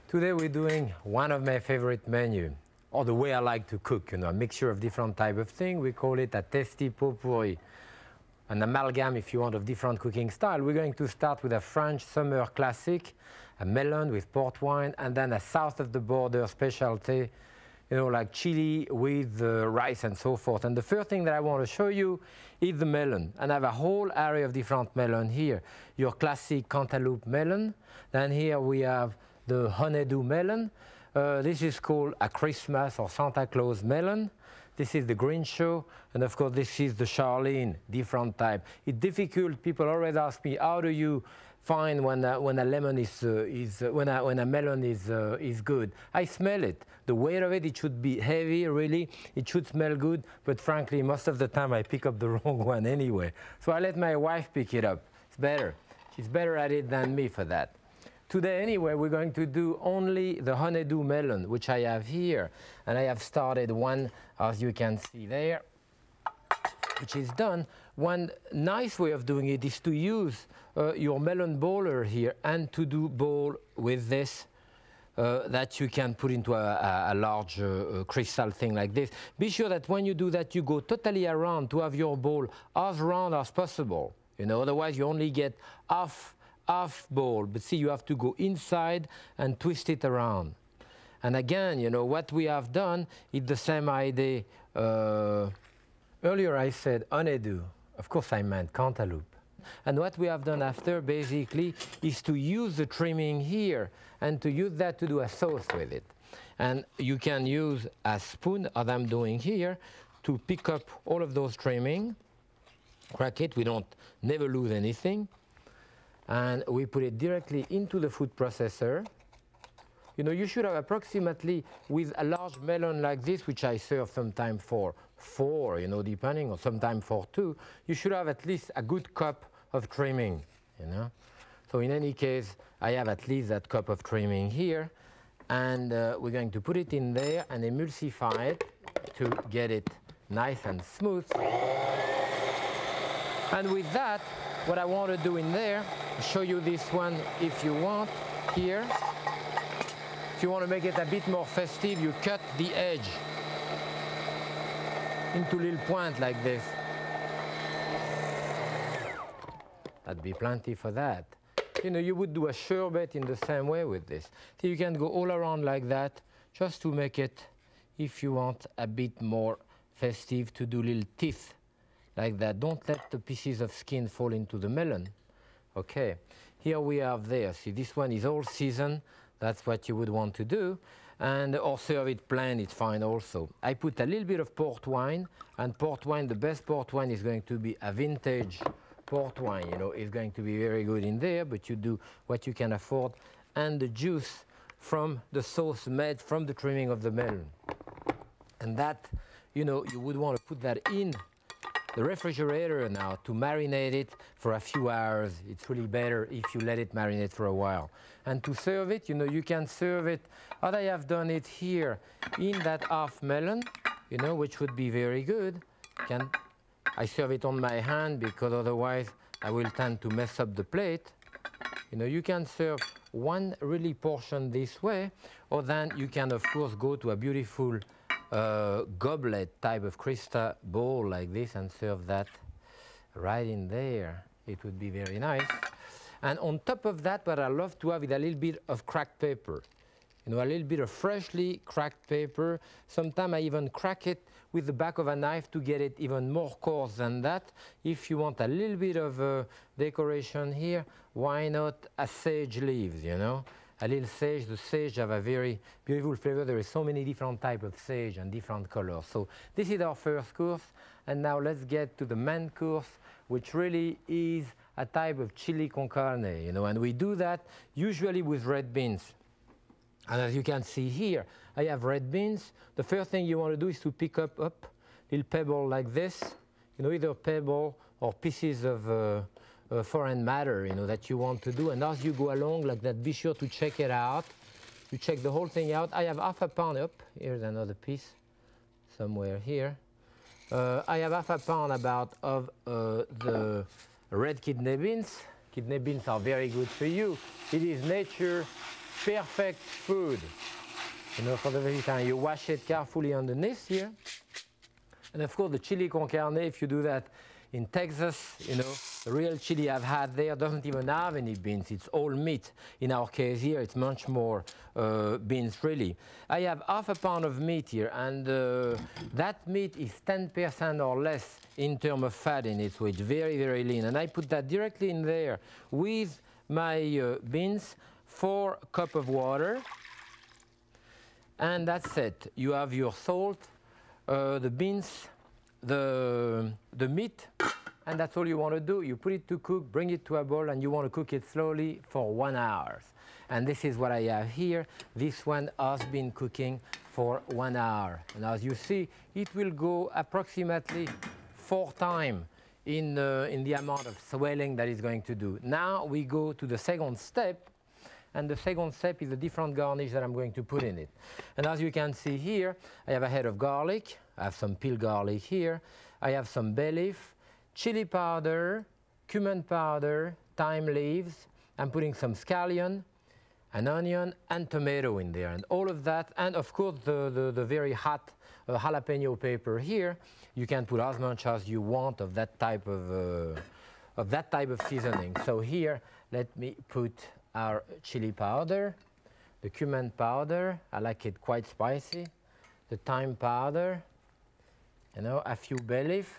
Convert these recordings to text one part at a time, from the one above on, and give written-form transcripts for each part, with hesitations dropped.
Today we're doing one of my favorite menu, or the way I like to cook, a mixture of different type of things. We call it a tasty potpourri, an amalgam, if you want, of different cooking style. We're going to start with a French summer classic, a melon with port wine, and then a south of the border specialty, like chili with rice and so forth. And the first thing that I want to show you is the melon. And I have a whole array of different melon here. Your classic cantaloupe melon. Then here we have the honeydew melon. This is called a Christmas or Santa Claus melon. This is the Grincho, and of course this is the Charlene, different type. It's difficult. People always ask me, how do you find when a melon is good? I smell it. The weight of it should be heavy, really. It should smell good, but frankly, most of the time I pick up the wrong one anyway. So I let my wife pick it up. It's better. She's better at it than me for that. Today, anyway, we're going to do only the honeydew melon, which I have here. And I have started one, as you can see there, which is done. One nice way of doing it is to use your melon bowler here and to do bowl with this that you can put into a large crystal thing like this. Be sure that when you do that, you go totally around to have your bowl as round as possible. Otherwise you only get half bowl, but see, you have to go inside and twist it around. And again, what we have done is the same idea. Earlier I said honeydew. Of course I meant cantaloupe. And what we have done after, basically, is to use the trimming here and to use that to do a sauce with it. And you can use a spoon, as I'm doing here, to pick up all of those trimming, crack it, we don't never lose anything. And we put it directly into the food processor. You should have approximately, with a large melon like this, which I serve sometimes for 4, depending, or sometimes for 2, you should have at least a good cup of trimming, So in any case, I have at least that cup of trimming here. And we're going to put it in there and emulsify it to get it nice and smooth. And with that, what I want to do in there, show you this one if you want here. If you want to make it a bit more festive, you cut the edge into little points like this. That'd be plenty for that. You would do a sherbet in the same way with this. So you can go all around like that, just to make it, if you want, a bit more festive, to do little teeth like that. Don't let the pieces of skin fall into the melon. Okay, here we have there. See, this one is all seasoned. That's what you would want to do. And or serve it plain, it's fine also. I put a little bit of port wine, and port wine, the best port wine is going to be a vintage port wine. It's going to be very good in there, but you do what you can afford. And the juice from the sauce made from the trimming of the melon. And that, you would want to put that in the refrigerator now to marinate it for a few hours. It's really better if you let it marinate for a while. And to serve it, you can serve it, as I have done it here, in that half melon, which would be very good. I serve it on my hand because otherwise I will tend to mess up the plate. You can serve one really portion this way, or then you can, of course, go to a beautiful goblet type of crystal bowl like this and serve that right in there. It would be very nice. And on top of that, what I love to have is a little bit of cracked pepper. A little bit of freshly cracked pepper. Sometimes I even crack it with the back of a knife to get it even more coarse than that. If you want a little bit of decoration here, why not a sage leaves, A little sage. The sage have a very beautiful flavor. There are so many different types of sage and different colors. So this is our first course. And now let's get to the main course, which really is a type of chili con carne, And we do that usually with red beans. And as you can see here, I have red beans. The first thing you want to do is to pick up little pebble like this, either pebble or pieces of foreign matter, that you want to do. And as you go along like that, be sure to check it out. You check the whole thing out. I have half a pound up. Here's another piece somewhere here. I have half a pound about of the red kidney beans. Kidney beans are very good for you. It is nature perfect food, you know, for the vegetarian. You wash it carefully underneath here. And of course, the chili con carne, if you do that in Texas, you know, the real chili I've had there doesn't even have any beans. It's all meat. In our case here, it's much more beans, really. I have half a pound of meat here, and that meat is 10% or less in terms of fat in it, so it's very, very lean. And I put that directly in there with my beans, 4 cups of water, and that's it. You have your salt, the beans, the meat, and that's all you want to do. You put it to cook, bring it to a boil, and you want to cook it slowly for 1 hour. And this is what I have here. This one has been cooking for 1 hour. And as you see, it will go approximately 4 times in the amount of swelling that it's going to do. Now we go to the second step. And the second step is a different garnish that I'm going to put in it. And as you can see here, I have a head of garlic. I have some peeled garlic here. I have some bay leaf, chili powder, cumin powder, thyme leaves. I'm putting some scallion, an onion, and tomato in there. And all of that, and of course the very hot jalapeno pepper here. You can put as much as you want of that type of seasoning. So here, let me put our chili powder, the cumin powder, I like it quite spicy, the thyme powder, you know, a few bay leaf.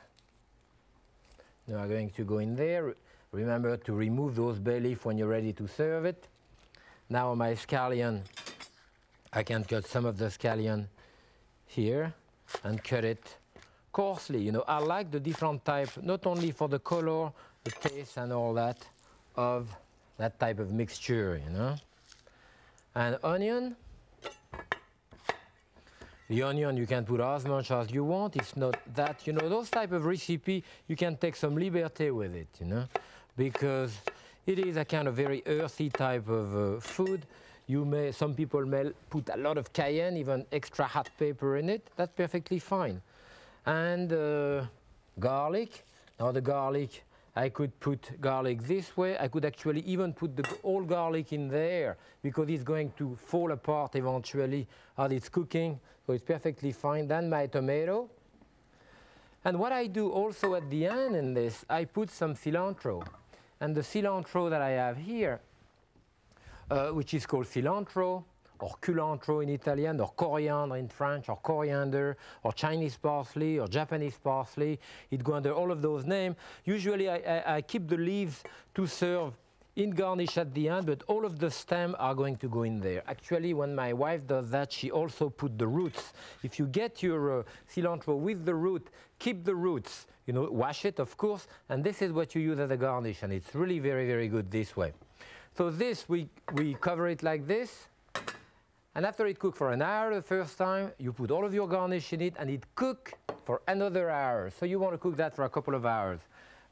Now I'm going to go in there. Remember to remove those bay leaf when you're ready to serve it. Now my scallion, I can cut some of the scallion here and cut it coarsely. You know, I like the different type, not only for the color, the taste and all that, of that type of mixture, you know. And onion. The onion you can put as much as you want. It's not that, you know, those type of recipe, you can take some liberty with it, you know, because it is a kind of very earthy type of food. Some people may put a lot of cayenne, even extra hot pepper in it. That's perfectly fine. And garlic. Now the garlic, I could put garlic this way. I could actually even put the whole garlic in there because it's going to fall apart eventually as it's cooking. So it's perfectly fine. Then my tomato. And what I do also at the end in this, I put some cilantro. And the cilantro that I have here, which is called cilantro, or culantro in Italian, or coriander in French, or coriander, or Chinese parsley, or Japanese parsley. It goes under all of those names. Usually I keep the leaves to serve in garnish at the end, but all of the stems are going to go in there. Actually, when my wife does that, she also put the roots. If you get your cilantro with the root, keep the roots. You know, wash it, of course, and this is what you use as a garnish, and it's really very, very good this way. So this, we cover it like this. And after it cooks for an hour the first time, you put all of your garnish in it, and it cooks for another hour. So you want to cook that for a couple of hours.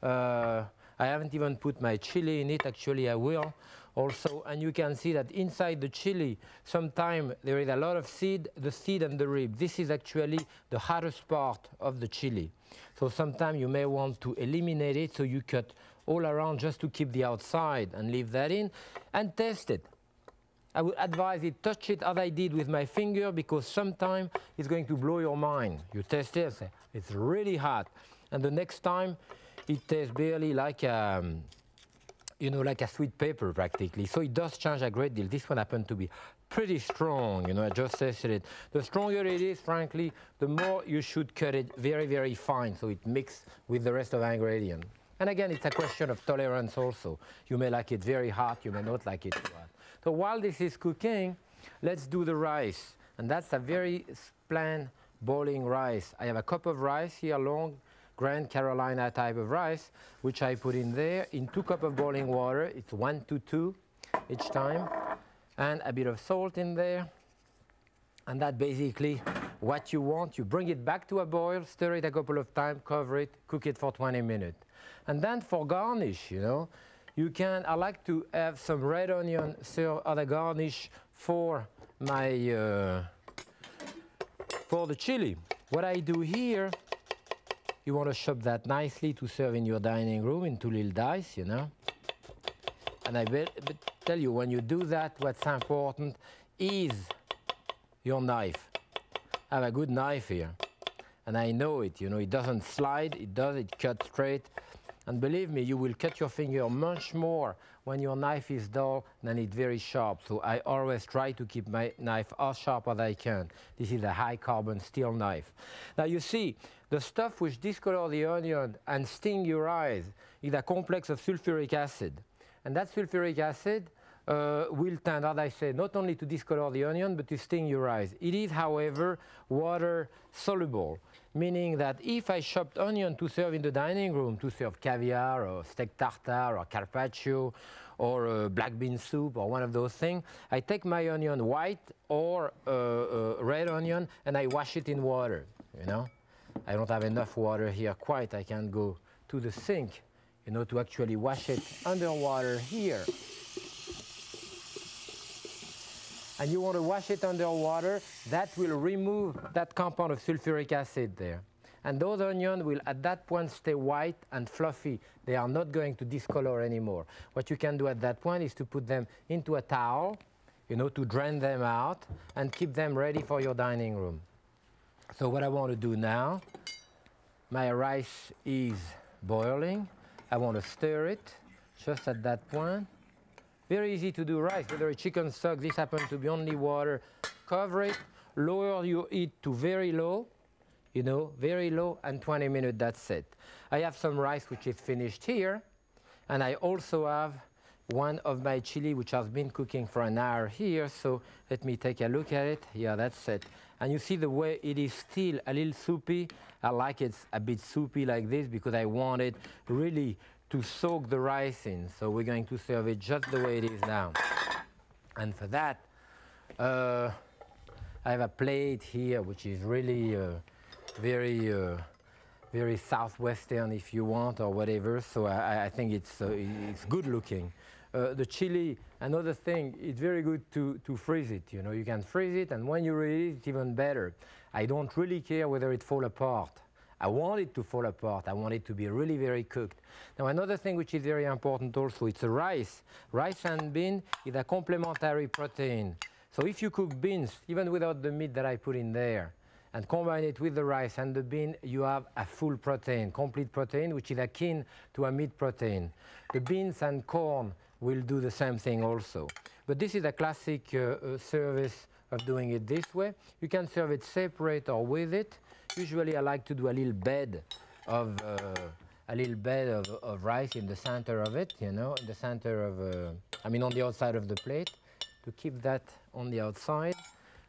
I haven't even put my chili in it. Actually, I will also. And you can see that inside the chili, sometimes there is a lot of seed, the seed and the rib. This is actually the hottest part of the chili. So sometimes you may want to eliminate it, so you cut all around just to keep the outside and leave that in, and taste it. I would advise you touch it as I did with my finger, because sometimes it's going to blow your mind. You taste it, say, it's really hot. And the next time, it tastes barely like you know, like a sweet pepper practically. So it does change a great deal. This one happened to be pretty strong, you know, I just tasted it. The stronger it is, frankly, the more you should cut it very, very fine so it mixes with the rest of the ingredient. And again, it's a question of tolerance also. You may like it very hot, you may not like it too hot. So while this is cooking, let's do the rice. And that's a very plain boiling rice. I have a cup of rice here, long Grand Carolina type of rice, which I put in there in 2 cups of boiling water. It's 1 to 2 each time. And a bit of salt in there. And that's basically what you want. You bring it back to a boil, stir it a couple of times, cover it, cook it for 20 minutes. And then for garnish, you know, you can, I like to have some red onion serve as a garnish for my, for the chili. What I do here, you want to chop that nicely to serve in your dining room in 2 little dice, you know. And tell you, when you do that, what's important is your knife. I have a good knife here, and I know it, you know, it doesn't slide, it cuts straight. And believe me, you will cut your finger much more when your knife is dull than it's very sharp. So I always try to keep my knife as sharp as I can. This is a high carbon steel knife. Now you see, the stuff which discolor the onion and sting your eyes is a complex of sulfuric acid. And that sulfuric acid will tend, as I say, not only to discolor the onion, but to sting your eyes. It is, however, water soluble, meaning that if I chopped onion to serve in the dining room, to serve caviar or steak tartare or carpaccio or black bean soup or one of those things, I take my onion white or red onion and I wash it in water, you know. I don't have enough water here quite. I can go to the sink, you know, to actually wash it underwater here. And you want to wash it underwater, that will remove that compound of sulfuric acid there. And those onions will at that point stay white and fluffy. They are not going to discolor anymore. What you can do at that point is to put them into a towel, you know, to drain them out and keep them ready for your dining room. So what I want to do now, my rice is boiling. I want to stir it just at that point. Very easy to do rice, whether a chicken stock, this happens to be only water. Cover it, lower your heat to very low, you know, very low, and 20 minutes, that's it. I have some rice which is finished here, and I also have one of my chili which has been cooking for an hour here, so let me take a look at it. Yeah, that's it. And you see the way it is still a little soupy. I like it a bit soupy like this because I want it really to soak the rice in. So we're going to serve it just the way it is now. And for that, I have a plate here which is really very southwestern if you want or whatever. So I think it's good looking. The chili, another thing, it's very good to freeze it. You know, you can freeze it, and when you release it, it's even better. I don't really care whether it falls apart. I want it to fall apart. I want it to be really very cooked. Now, another thing which is very important also, it's a rice. Rice and bean is a complementary protein. So if you cook beans, even without the meat that I put in there, and combine it with the rice and the bean, you have a full protein, complete protein, which is akin to a meat protein. The beans and corn will do the same thing also. But this is a classic service of doing it this way. You can serve it separate or with it. Usually I like to do a little bed of rice in the center of it, you know, in the center of, I mean on the outside of the plate, to keep that on the outside.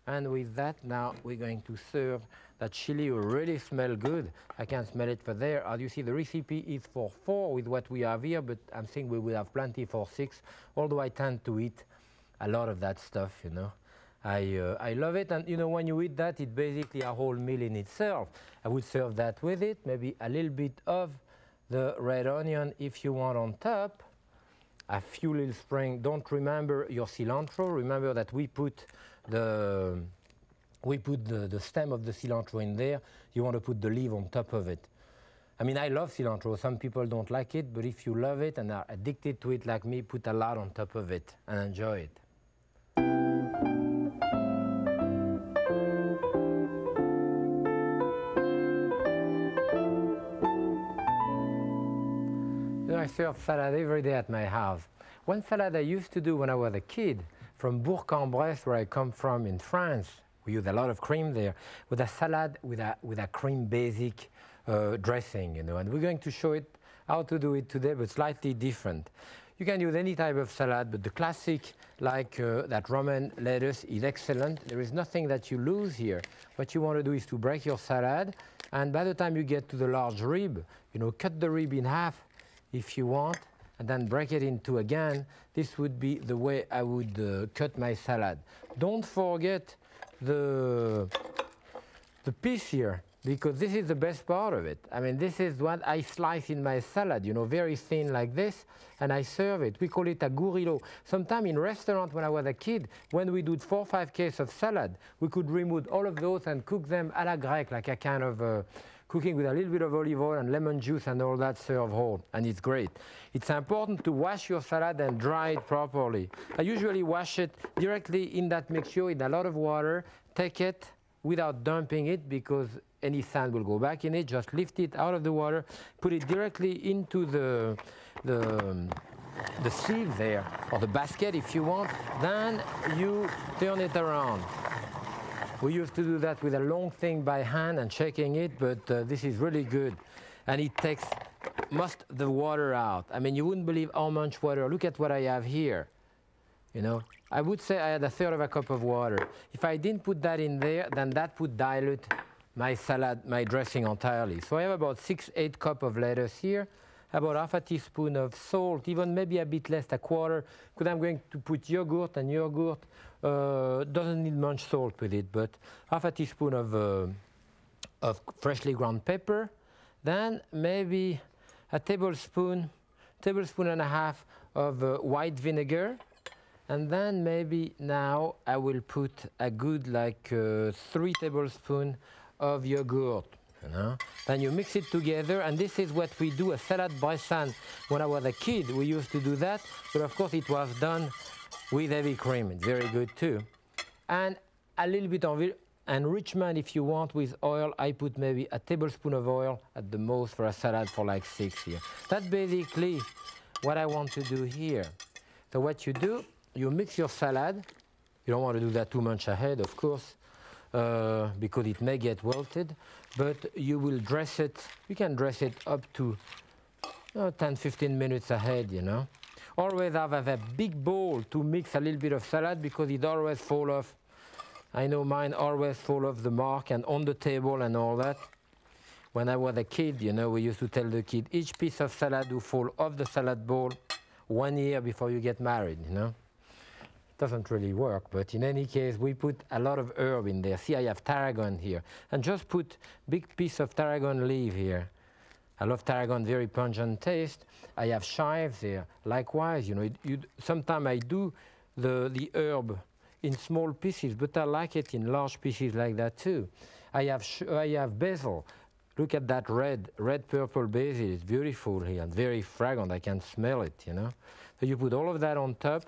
And with that, now we're going to serve that chili. Will really smell good. I can smell it for there. As you see, the recipe is for 4 with what we have here, but I'm thinking we will have plenty for 6, although I tend to eat a lot of that stuff, you know. I love it, and you know, when you eat that, it's basically a whole meal in itself. I would serve that with it, maybe a little bit of the red onion if you want on top, a few little spring. Don't remember your cilantro. Remember that we put the stem of the cilantro in there. You want to put the leaf on top of it. I mean, I love cilantro. Some people don't like it, but if you love it and are addicted to it like me, put a lot on top of it and enjoy it. I serve salad every day at my house. One salad I used to do when I was a kid from Bourg-en-Bresse, where I come from in France, we use a lot of cream there, with a salad with a cream basic dressing, you know, and we're going to show it how to do it today, but slightly different. You can use any type of salad, but the classic, like that Roman lettuce, is excellent. There is nothing that you lose here. What you want to do is to break your salad, and by the time you get to the large rib, you know, cut the rib in half if you want, and then break it in 2 again. This would be the way I would cut my salad. Don't forget the piece here, because this is the best part of it. I mean, this is what I slice in my salad, you know, very thin like this, and I serve it. We call it a gourilo. Sometime in restaurant when I was a kid, when we do 4 or 5 cases of salad, we could remove all of those and cook them à la grecque, like a kind of cooking with a little bit of olive oil and lemon juice and all that, serve whole, and it's great. It's important to wash your salad and dry it properly. I usually wash it directly in that mixture in a lot of water, take it without dumping it because any sand will go back in it. Just lift it out of the water, put it directly into the sieve there, or the basket if you want, then you turn it around. We used to do that with a long thing by hand and shaking it, but this is really good. And it takes most of the water out. I mean, you wouldn't believe how much water. Look at what I have here. You know, I would say I had 1/3 of a cup of water. If I didn't put that in there, then that would dilute my salad, my dressing entirely. So I have about 6-8 cups of lettuce here, about 1/2 teaspoon of salt, even maybe a bit less, 1/4, because I'm going to put yogurt, and yogurt doesn't need much salt with it, but 1/2 teaspoon of freshly ground pepper, then maybe a tablespoon and a half of white vinegar, and then maybe now I will put a good 3 tablespoons of yogurt. You know? Then you mix it together, and this is what we do, a salad brisane. When I was a kid, we used to do that, but of course it was done with heavy cream. It's very good too. And a little bit of enrichment if you want with oil. I put maybe a tablespoon of oil at the most for a salad for like 6 here. That's basically what I want to do here. So what you do, you mix your salad. You don't want to do that too much ahead, of course, because it may get wilted, but you will dress it. You can dress it up to 10-15 minutes ahead, you know. Always have a big bowl to mix a little bit of salad because it always fall off. I know mine always fall off the mark and on the table and all that. When I was a kid, you know, we used to tell the kid, each piece of salad will fall off the salad bowl 1 year before you get married, you know. Doesn't really work, but in any case, we put a lot of herb in there. See, I have tarragon here, and just put big piece of tarragon leaf here. I love tarragon, very pungent taste. I have chives here. Likewise, you know, sometimes I do the herb in small pieces, but I like it in large pieces like that too. I have basil. Look at that red purple basil. It's beautiful here and very fragrant. I can smell it, you know. So you put all of that on top.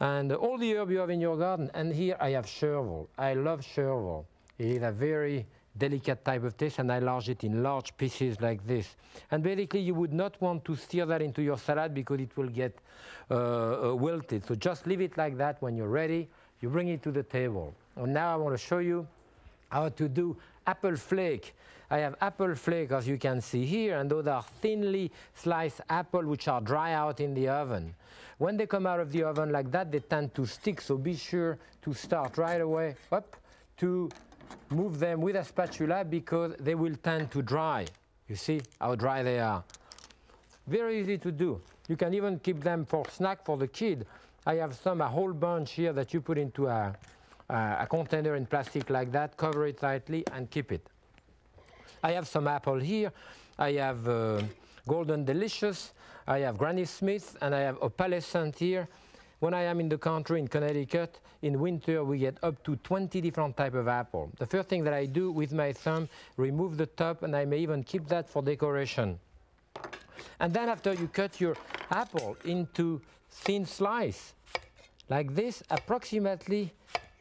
And all the herb you have in your garden. And here I have chervil. I love chervil. It is a very delicate type of taste, and I large it in large pieces like this. And basically, you would not want to stir that into your salad because it will get wilted. So just leave it like that. When you're ready, you bring it to the table. And now I want to show you how to do apple flake. I have apple flake, as you can see here, and those are thinly sliced apple which are dry out in the oven. When they come out of the oven like that, they tend to stick, so be sure to start right away to move them with a spatula because they will tend to dry. You see how dry they are. Very easy to do. You can even keep them for snack for the kid. I have a whole bunch here that you put into a container in plastic like that, cover it tightly and keep it. I have some apple here. I have Golden Delicious. I have Granny Smith, and I have Opalescent here. When I am in the country in Connecticut, in winter we get up to 20 different types of apple. The first thing that I do with my thumb, remove the top, and I may even keep that for decoration. And then after you cut your apple into thin slice, like this, approximately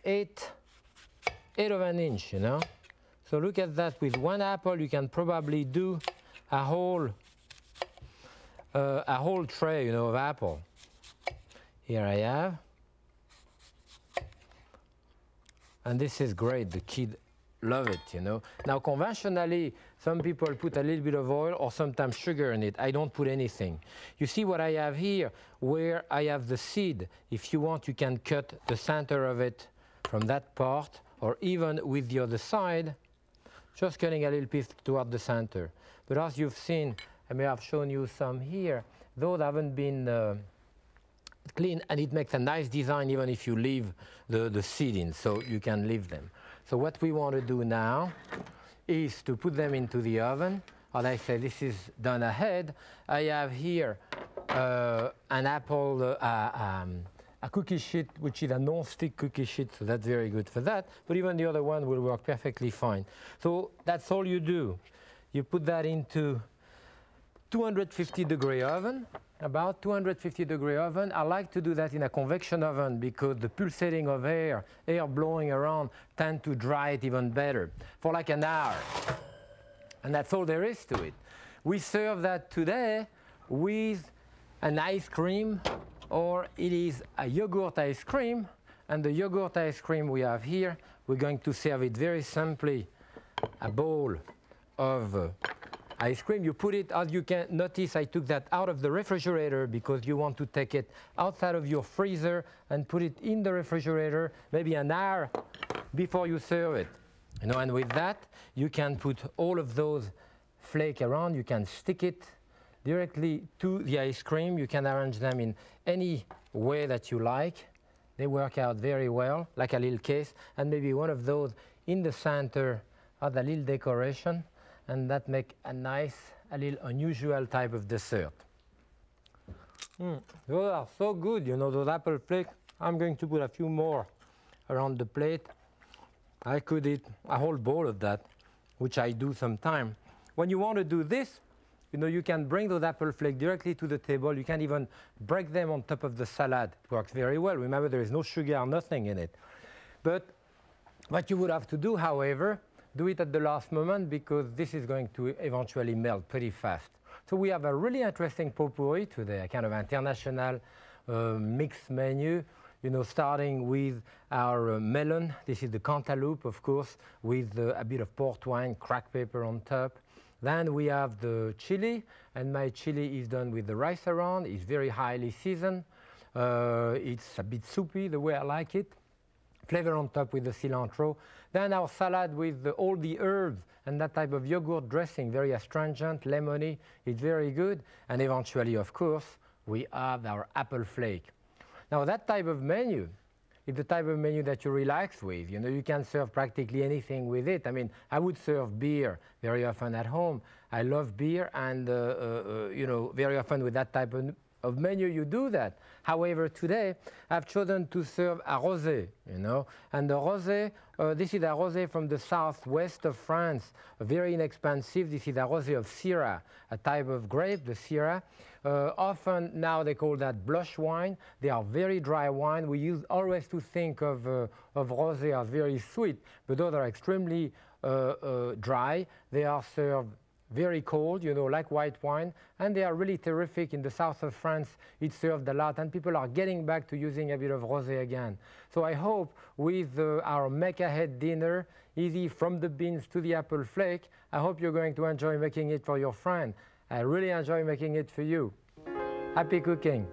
1/8 of an inch, you know. So look at that. With one apple, you can probably do a whole tray, you know, of apple. Here I have. And this is great. The kids love it, you know. Now, conventionally, some people put a little bit of oil or sometimes sugar in it. I don't put anything. You see what I have here, where I have the seed. If you want, you can cut the center of it from that part, or even with the other side, just cutting a little piece toward the center. But as you've seen, I may have shown you some here. Those haven't been clean, and it makes a nice design even if you leave the seed in, so you can leave them. So what we want to do now is to put them into the oven. As I say, this is done ahead. I have here an apple, a cookie sheet, which is a non-stick cookie sheet, so that's very good for that. But even the other one will work perfectly fine. So that's all you do. You put that into 250-degree oven, about 250-degree oven. I like to do that in a convection oven because the pulsating of air blowing around, tend to dry it even better for like an hour. And that's all there is to it. We serve that today with an ice cream, or it is a yogurt ice cream. And the yogurt ice cream we have here, we're going to serve it very simply, a bowl of ice cream. You put it, as you can notice, I took that out of the refrigerator because you want to take it outside of your freezer and put it in the refrigerator maybe an hour before you serve it. You know, and with that, you can put all of those flakes around. You can stick it directly to the ice cream. You can arrange them in any way that you like. They work out very well, like a little case, and maybe one of those in the center of the little decoration, and that make a nice, a little unusual type of dessert. Those are so good, you know, those apple flakes. I'm going to put a few more around the plate. I could eat a whole bowl of that, which I do sometimes. When you want to do this, you know, you can bring those apple flakes directly to the table. You can even break them on top of the salad. It works very well. Remember, there is no sugar, nothing in it. But what you would have to do, however, do it at the last moment because this is going to eventually melt pretty fast. So we have a really interesting potpourri today, a kind of international mixed menu. You know, starting with our melon. This is the cantaloupe, of course, with a bit of port wine, cracked pepper on top. Then we have the chili, and my chili is done with the rice around. It's very highly seasoned. It's a bit soupy, the way I like it. Flavor on top with the cilantro. Then our salad with all the herbs and that type of yogurt dressing, very astringent, lemony. It's very good. And eventually, of course, we have our apple flake. Now, that type of menu is the type of menu that you relax with. You know, you can serve practically anything with it. I mean, I would serve beer very often at home. I love beer, and, you know, very often with that type of menu, you do that. However, today, I've chosen to serve a rosé, you know. And the rosé, this is a rosé from the southwest of France, very inexpensive. This is a rosé of Syrah, a type of grape, the Syrah. Often now they call that blush wine. They are very dry wine. We used always to think of rosé as very sweet, but those are extremely dry. They are served very cold, you know, like white wine, and they are really terrific. In the south of France, it's served a lot, and people are getting back to using a bit of rosé again. So I hope with our make-ahead dinner, easy from the beans to the apple flake, I hope you're going to enjoy making it for your friend. I really enjoy making it for you. Happy cooking.